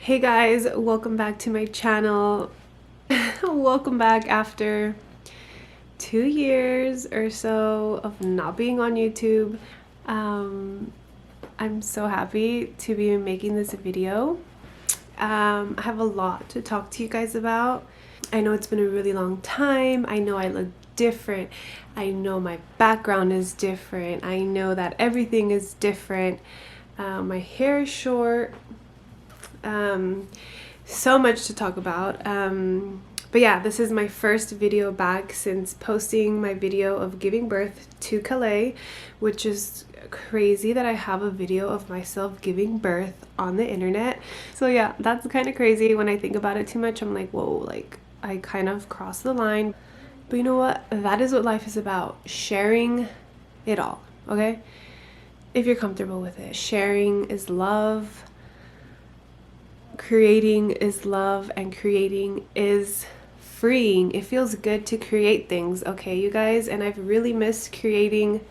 Hey guys, welcome back to my channel. Welcome back after 2 years or so of not being on YouTube. I'm so happy to be making this video. I have a lot to talk to you guys about. I know it's been a really long time. I know I look different. I know my background is different. I know that everything is different. My hair is short. So much to talk about. But yeah, this is my first video back since posting my video of giving birth to Calais, which is crazy that I have a video of myself giving birth on the internet. So yeah, that's kind of crazy. When I think about it too much, I'm like, whoa, like I kind of crossed the line. But you know what? That is what life is about. Sharing it all, okay? If you're comfortable with it. Sharing is love. Creating is love, and creating is freeing. It feels good to create things, okay, you guys? And I've really missed creating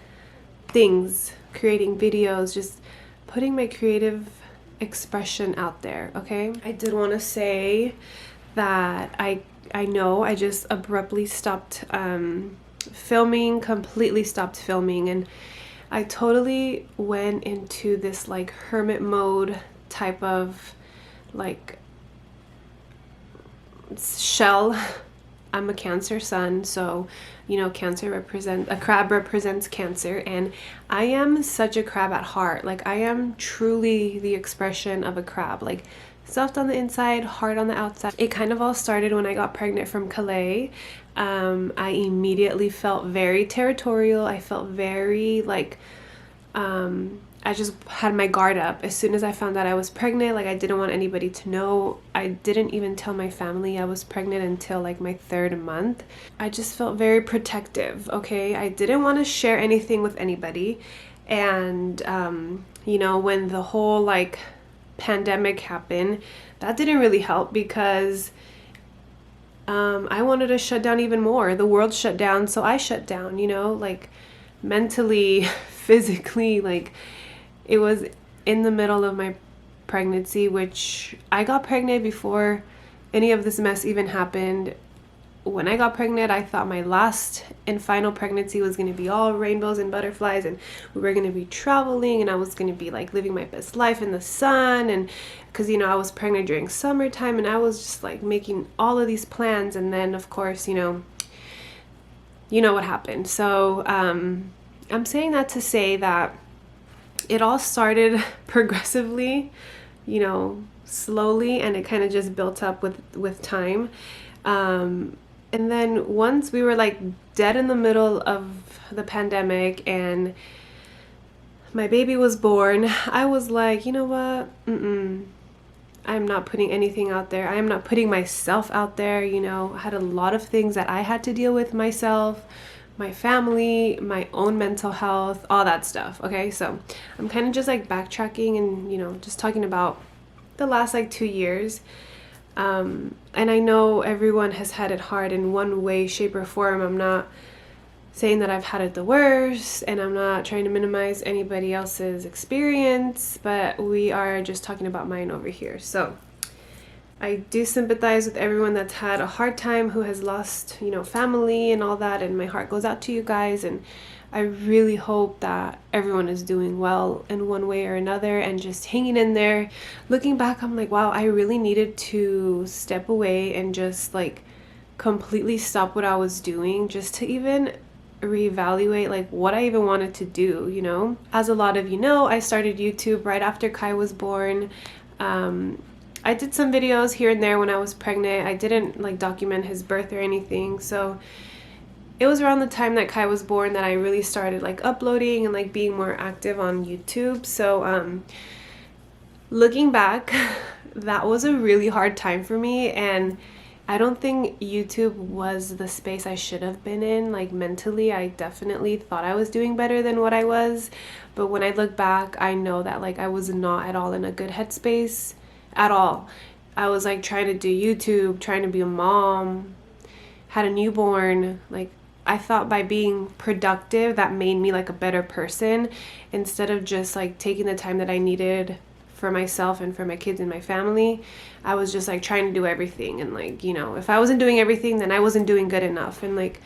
things, creating videos, just putting my creative expression out there, okay? I did want to say that I know I just abruptly stopped filming, completely stopped filming, and I totally went into this like hermit mode type of like shell. I'm a Cancer sun, so you know a crab represents Cancer, and I am such a crab at heart. Like I am truly the expression of a crab, like soft on the inside, hard on the outside. It kind of all started when I got pregnant from Calais. I immediately felt very territorial. I felt very like I just had my guard up as soon as I found out I was pregnant. Like I didn't want anybody to know. I didn't even tell my family I was pregnant until like my 3rd month. I just felt very protective, okay? I didn't want to share anything with anybody. And you know, when the whole like pandemic happened, that didn't really help because I wanted to shut down even more. The world shut down, so I shut down, you know, like mentally, physically. Like it was in the middle of my pregnancy, which I got pregnant before any of this mess even happened. When I got pregnant, I thought my last and final pregnancy was going to be all rainbows and butterflies, and we were going to be traveling, and I was going to be like living my best life in the sun. And because you know I was pregnant during summertime, and I was just like making all of these plans, and then of course you know what happened. So I'm saying that to say that it all started progressively, you know, slowly, and it kind of just built up with time. And then once we were like dead in the middle of the pandemic and my baby was born, I was like, you know what? I'm not putting anything out there. I am not putting myself out there. You know, I had a lot of things that I had to deal with myself, my family, my own mental health, all that stuff. Okay, so I'm kind of just like backtracking and you know just talking about the last like 2 years. And I know everyone has had it hard in one way, shape, or form. I'm not saying that I've had it the worst, and I'm not trying to minimize anybody else's experience, but we are just talking about mine over here. So I do sympathize with everyone that's had a hard time, who has lost, you know, family and all that, and my heart goes out to you guys, and I really hope that everyone is doing well in one way or another and just hanging in there. Looking back, I'm like, wow, I really needed to step away and just like completely stop what I was doing just to even reevaluate like what I even wanted to do, you know? As a lot of you know, I started YouTube right after Kai was born. I did some videos here and there when I was pregnant. I didn't like document his birth or anything. So it was around the time that Kai was born that I really started like uploading and like being more active on YouTube. So looking back, that was a really hard time for me, and I don't think YouTube was the space I should have been in. Like mentally, I definitely thought I was doing better than what I was. But when I look back, I know that like I was not at all in a good headspace at all. I was like trying to do YouTube, trying to be a mom, had a newborn. Like I thought by being productive, that made me like a better person, instead of just like taking the time that I needed for myself and for my kids and my family. I was just like trying to do everything, and like, you know, if I wasn't doing everything, then I wasn't doing good enough. And like,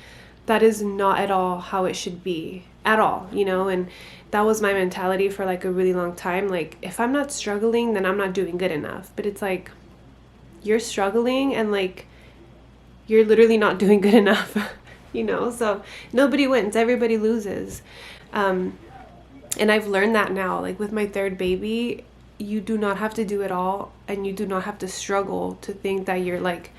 that is not at all how it should be at all, you know. And that was my mentality for like a really long time. Like, if I'm not struggling, then I'm not doing good enough. But it's like, you're struggling and like you're literally not doing good enough. You know, so nobody wins, everybody loses. And I've learned that now, like with my third baby, you do not have to do it all, and you do not have to struggle to think that you're like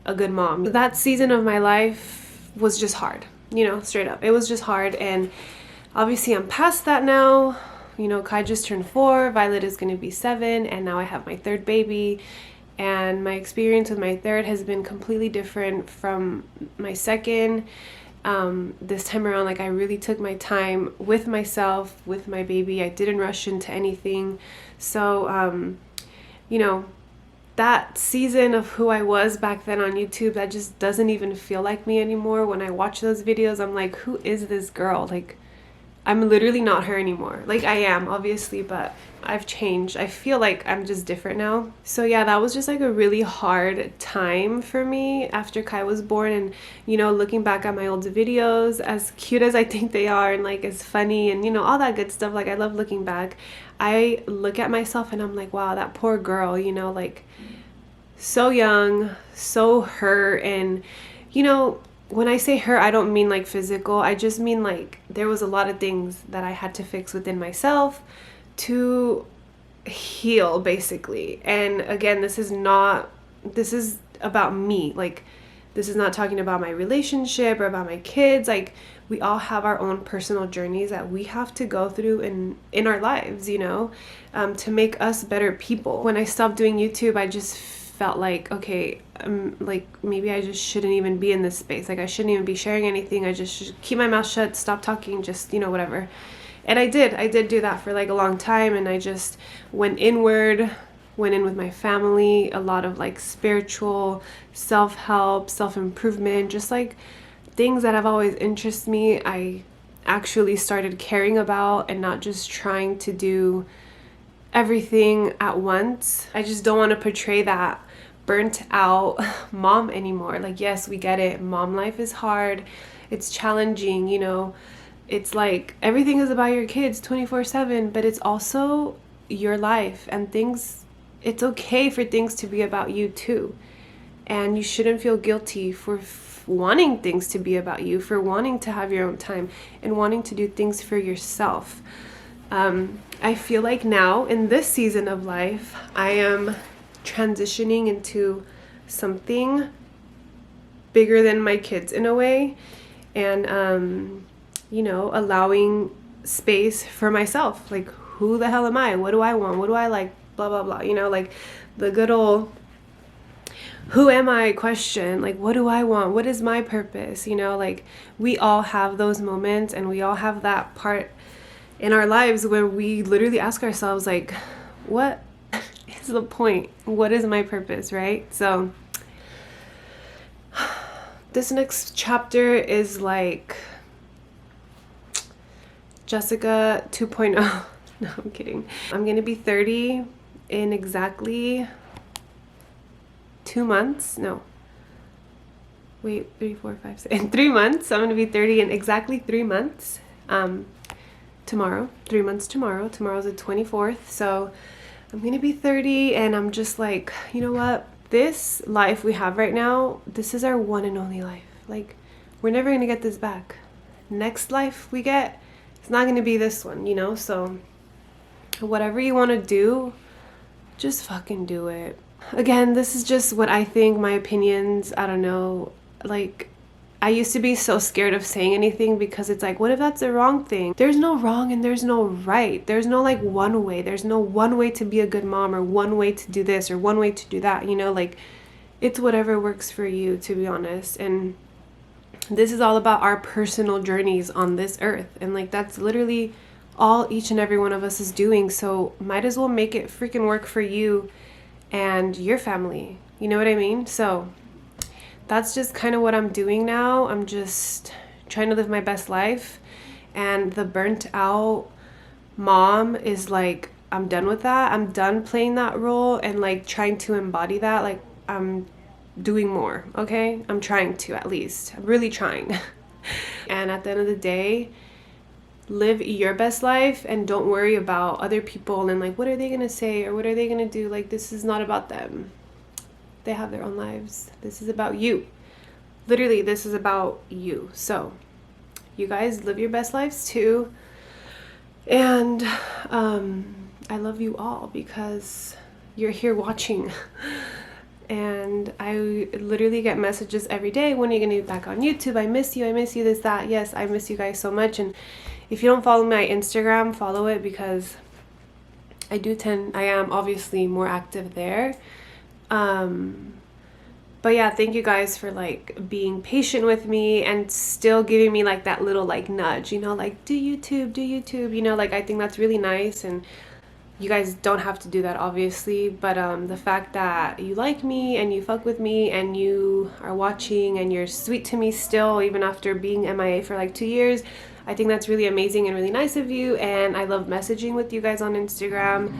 a good mom. That season of my life was just hard, you know, straight up. It was just hard, and obviously I'm past that now. You know, Kai just turned 4, Violet is going to be 7, and now I have my third baby. And my experience with my third has been completely different from my second. This time around, like, I really took my time with myself, with my baby. I didn't rush into anything. So, you know, that season of who I was back then on YouTube, that just doesn't even feel like me anymore. When I watch those videos, I'm like, who is this girl? Like, I'm literally not her anymore. Like, I am, obviously, but I've changed. I feel like I'm just different now. So yeah, that was just like a really hard time for me after Kai was born. And, you know, looking back at my old videos, as cute as I think they are, and like as funny and, you know, all that good stuff, like I love looking back. I look at myself and I'm like, wow, that poor girl, you know, like so young, so hurt. And, you know, when I say hurt, I don't mean like physical. I just mean like there was a lot of things that I had to fix within myself to heal, basically. And again, this is about me. Like, this is not talking about my relationship or about my kids. Like, we all have our own personal journeys that we have to go through in our lives, you know, to make us better people. When I stopped doing YouTube, I just felt like, okay, like maybe I just shouldn't even be in this space. Like, I shouldn't even be sharing anything. I just should keep my mouth shut, stop talking, just, you know, whatever. And I did do that for like a long time. And I just went inward, went in with my family, a lot of like spiritual self-help, self-improvement, just like things that have always interested me. I actually started caring about and not just trying to do everything at once. I just don't want to portray that burnt out mom anymore. Like, yes, we get it. Mom life is hard. It's challenging, you know. It's like everything is about your kids 24/7, but it's also your life, and things, it's okay for things to be about you too. And you shouldn't feel guilty for wanting things to be about you, for wanting to have your own time and wanting to do things for yourself. I feel like now in this season of life, I am transitioning into something bigger than my kids in a way. And, you know, allowing space for myself. Like, who the hell am I? What do I want? What do I like? Blah, blah, blah. You know, like the good old who am I question. Like, what do I want? What is my purpose? You know, like we all have those moments, and we all have that part in our lives where we literally ask ourselves, like, what is the point? What is my purpose, right? So this next chapter is like Jessica 2.0. No, I'm kidding. I'm gonna be 30 in exactly 2 months. No. Wait, 3, 4, 5, 6. In 3 months. I'm gonna be 30 in exactly 3 months. Tomorrow. 3 months tomorrow. Tomorrow's the 24th. So I'm gonna be 30, and I'm just like, you know what? This life we have right now, this is our one and only life. Like, we're never gonna get this back. Next life we get, it's not gonna be this one, you know? So whatever you want to do, just fucking do it. Again, this is just what I think, my opinions. I don't know. Like, I used to be so scared of saying anything because it's like, what if that's the wrong thing? There's no wrong and there's no right. There's no like one way. There's no one way to be a good mom, or one way to do this, or one way to do that. You know, like, it's whatever works for you, to be honest. And this is all about our personal journeys on this earth. And like, that's literally all each and every one of us is doing. So might as well make it freaking work for you and your family. You know what I mean? So that's just kind of what I'm doing now. I'm just trying to live my best life. And the burnt out mom is like I'm done with that. I'm done playing that role and like trying to embody that. Like, I'm doing more, okay? I'm trying to, at least. I'm really trying. And at the end of the day, live your best life and don't worry about other people and like, what are they gonna say or what are they gonna do? Like, this is not about them. They have their own lives. This is about you. Literally, this is about you. So you guys live your best lives too. And I love you all because you're here watching. And I literally get messages every day, when are you gonna be back on YouTube? I miss you, this, that. Yes, I miss you guys so much. And if you don't follow my Instagram, follow it, because I am obviously more active there. But yeah, thank you guys for like being patient with me and still giving me like that little like nudge, you know, like do YouTube, you know, like I think that's really nice. And you guys don't have to do that, obviously, but the fact that you like me and you fuck with me and you are watching and you're sweet to me still, even after being MIA for like 2 years, I think that's really amazing and really nice of you. And I love messaging with you guys on Instagram.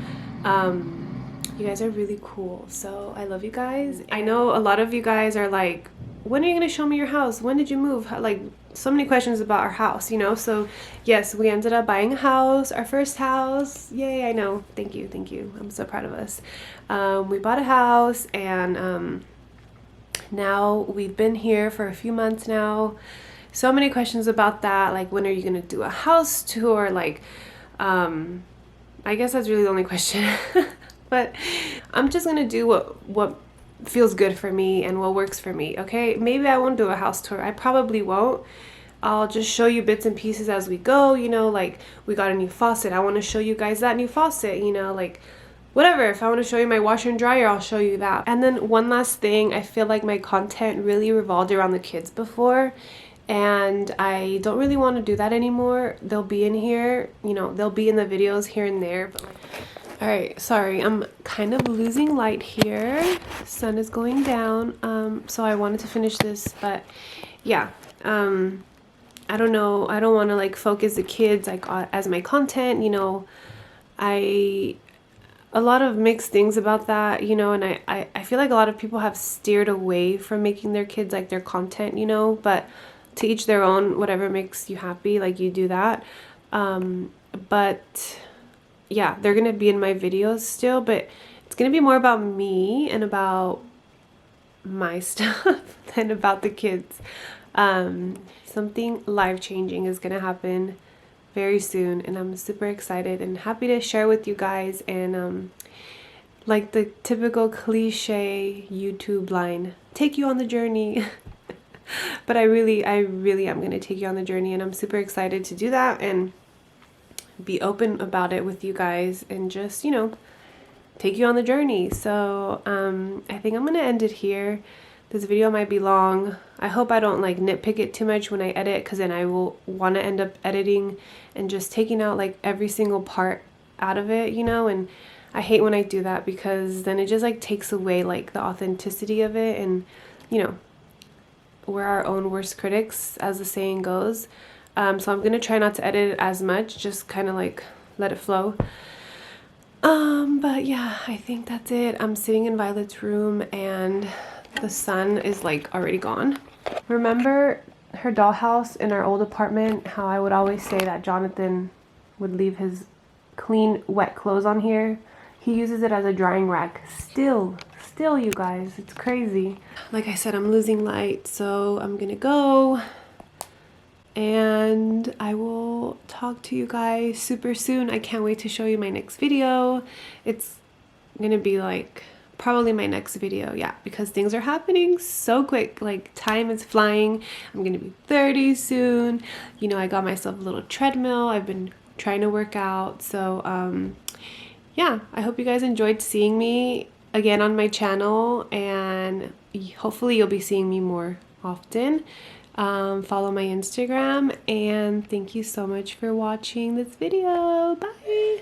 You guys are really cool, so I love you guys. I know a lot of you guys are like, when are you gonna show me your house? When did you move? Like, so many questions about our house, you know? So yes, we ended up buying a house, our first house. Yay, I know. Thank you. I'm so proud of us. We bought a house, and now we've been here for a few months now. So many questions about that, like when are you gonna do a house tour? Like, I guess that's really the only question. But I'm just gonna do what feels good for me and what works for me, okay? Maybe I won't do a house tour. I probably won't. I'll just show you bits and pieces as we go, you know, like we got a new faucet. I want to show you guys that new faucet, you know, like whatever. If I want to show you my washer and dryer, I'll show you that. And then one last thing, I feel like my content really revolved around the kids before, and I don't really want to do that anymore. They'll be in here, you know, they'll be in the videos here and there, but like, all right, sorry, I'm kind of losing light here. Sun is going down, so I wanted to finish this, but yeah, I don't know, I don't want to like focus the kids like as my content, you know. A lot of mixed things about that, you know, and I feel like a lot of people have steered away from making their kids like their content, you know, but to each their own, whatever makes you happy, like you do that. But yeah, they're gonna be in my videos still, but it's gonna be more about me and about my stuff than about the kids. Something life-changing is gonna happen very soon, and I'm super excited and happy to share with you guys. And like the typical cliche YouTube line, take you on the journey. But I really am gonna take you on the journey, and I'm super excited to do that and be open about it with you guys and just, you know, take you on the journey. So I think I'm gonna end it here. This video might be long. I hope I don't like nitpick it too much when I edit, because then I will want to end up editing and just taking out like every single part out of it, you know. And I hate when I do that, because then it just like takes away like the authenticity of it. And you know, we're our own worst critics, as the saying goes. So I'm gonna try not to edit it as much, just kind of like let it flow. But yeah, I think that's it. I'm sitting in Violet's room and the sun is like already gone. Remember her dollhouse in our old apartment, how I would always say that Jonathan would leave his clean, wet clothes on here? He uses it as a drying rack. Still, you guys, it's crazy. Like I said, I'm losing light, so I'm gonna go. And I will talk to you guys super soon. I can't wait to show you my next video. It's gonna be like probably my next video, yeah, because things are happening so quick. Like, time is flying. I'm gonna be 30 soon. You know, I got myself a little treadmill. I've been trying to work out. So yeah, I hope you guys enjoyed seeing me again on my channel, and hopefully you'll be seeing me more often. Follow my Instagram, and thank you so much for watching this video. Bye.